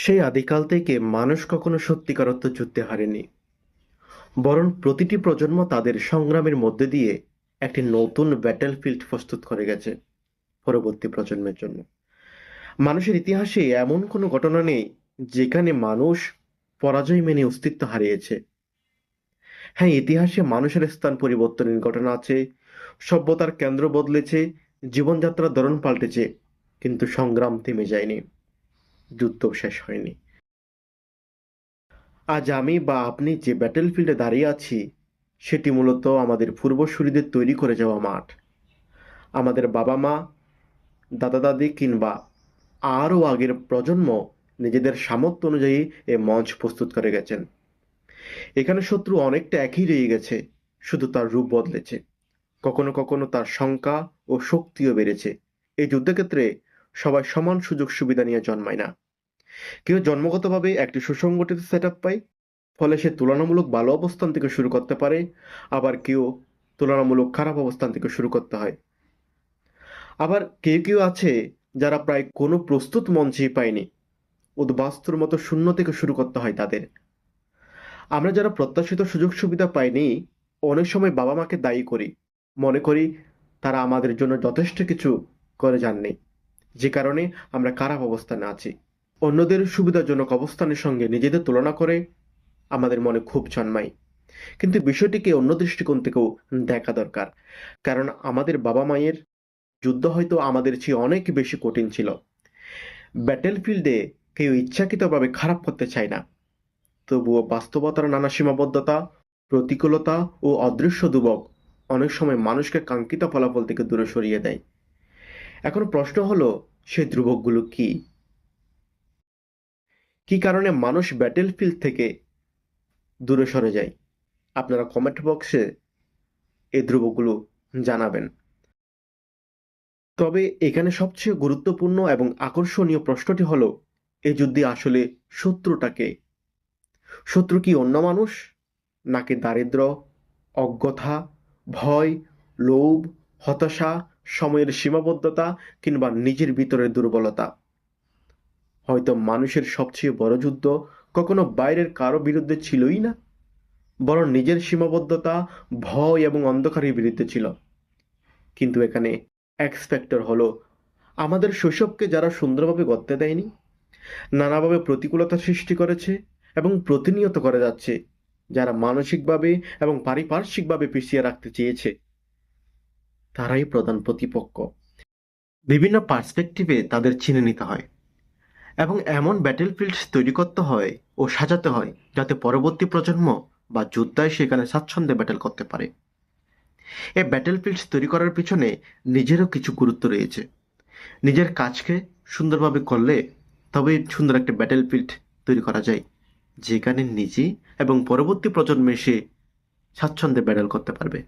সেই আদিকাল থেকে মানুষ কখনো সত্যিকার অর্থে যুদ্ধে হারেনি, বরং প্রতিটি প্রজন্ম তাদের সংগ্রামের মধ্যে দিয়ে একটি নতুন ব্যাটেলফিল্ড প্রস্তুত করে গেছে পরবর্তী প্রজন্মের জন্য। মানুষের ইতিহাসে এমন কোনো ঘটনা নেই যেখানে মানুষ পরাজয় মেনে অস্তিত্ব হারিয়েছে। হ্যাঁ, ইতিহাসে মানুষের স্থান পরিবর্তনের ঘটনা আছে, সভ্যতার কেন্দ্র বদলেছে, জীবনযাত্রার ধরন পাল্টেছে, কিন্তু সংগ্রাম থেমে যায়নি, যুদ্ধ শেষ হয়নি। আজ আমি বা আপনি যে ব্যাটেলফিল্ডে দাঁড়িয়ে আছি, সেটি মূলত আমাদের পূর্বসূরিদের তৈরি করে যাওয়া মাঠ। আমাদের বাবা মা, দাদা দাদি কিংবা আরও আগের প্রজন্ম নিজেদের সামর্থ্য অনুযায়ী এ মঞ্চ প্রস্তুত করে গেছেন। এখানে শত্রু অনেকটা একই রয়ে গেছে, শুধু তার রূপ বদলেছে। কখনো কখনো তার সংখ্যা ও শক্তিও বেড়েছে। এই যুদ্ধক্ষেত্রে সবাই সমান সুযোগ সুবিধা নিয়ে জন্মায় না। কেউ জন্মগতভাবে একটি সুসংগঠিত সেট আপ পায়, ফলে সে তুলনামূলক ভালো অবস্থান থেকে শুরু করতে পারে। আবার কেউ তুলনামূলক খারাপ অবস্থান থেকে শুরু করতে হয়। আবার কেউ কেউ আছে যারা প্রায় কোনো প্রস্তুত মঞ্চেই পায়নি, উদ্বাস্তুর মতো শূন্য থেকে শুরু করতে হয় তাদের। আমরা যারা প্রত্যাশিত সুযোগ সুবিধা পাইনি, অনেক সময় বাবা মাকে দায়ী করি, মনে করি তারা আমাদের জন্য যথেষ্ট কিছু করে যাননি, যে কারণে আমরা খারাপ অবস্থানে আছি। অন্যদের সুবিধাজনক অবস্থানের সঙ্গে নিজেদের তুলনা করে আমাদের মনে ক্ষোভ জন্মায়। কিন্তু বিষয়টিকে অন্য দৃষ্টিকোণ থেকেও দেখা দরকার। কারণ আমাদের বাবা মায়ের যুদ্ধ হয়তো আমাদের চেয়ে অনেক বেশি কঠিন ছিল। ব্যাটেলফিল্ডে কেউ ইচ্ছাকৃতভাবে খারাপ করতে চায় না, তবুও বাস্তবতার নানা সীমাবদ্ধতা, প্রতিকূলতা ও অদৃশ্য দুর্ভোগ অনেক সময় মানুষকে কাঙ্ক্ষিত ফলাফল থেকে দূরে সরিয়ে দেয়। এখন প্রশ্ন হলো, সেই দুর্ভোগগুলো কি? কি কারণে মানুষ ব্যাটেলফিল্ড থেকে দূরে সরে যায়? আপনারা কমেন্ট বক্সে এই দুর্ভোগগুলো জানাবেন। তবে এখানে সবচেয়ে গুরুত্বপূর্ণ এবং আকর্ষণীয় প্রশ্নটি হলো, এই যুদ্ধে আসলে শত্রুটা কে? শত্রু কি অন্য মানুষ, নাকি দারিদ্র্য, অজ্ঞতা, ভয়, লোভ, হতাশা, সময়ের সীমাবদ্ধতা কিংবা নিজের ভিতরের দুর্বলতা? হয়তো মানুষের সবচেয়ে বড় যুদ্ধ কখনো বাইরের কারো বিরুদ্ধে ছিলই না, বরং নিজের সীমাবদ্ধতা, ভয় এবং অন্ধকারের বিরুদ্ধে ছিল। কিন্তু এখানে এক্স ফ্যাক্টর হলো, আমাদের শৈশবকে যারা সুন্দরভাবে গড়তে দেয়নি, নানাভাবে প্রতিকূলতা সৃষ্টি করেছে এবং প্রতিনিয়ত করে যাচ্ছে, যারা মানসিকভাবে এবং পারিপার্শ্বিকভাবে পিছিয়ে রাখতে চেয়েছে, তারাই প্রধান প্রতিপক্ষ। বিভিন্ন পার্সপেক্টিভে তাদের চিনে নিতে হয় এবং এমন ব্যাটেলফিল্ড তৈরি করতে হয় ও সাজাতে হয় যাতে পরবর্তী প্রজন্ম বা যোদ্ধায় সেখানে স্বাচ্ছন্দ্যে ব্যাটেল করতে পারে। এই ব্যাটেলফিল্ড তৈরি করার পিছনে নিজেরও কিছু গুরুত্ব রয়েছে। নিজের কাজকে সুন্দরভাবে করলে তবেই সুন্দর একটা ব্যাটেলফিল্ড তৈরি করা যায়, যেখানে নিজে এবং পরবর্তী প্রজন্ম এসে স্বাচ্ছন্দ্যে ব্যাটেল করতে পারবে।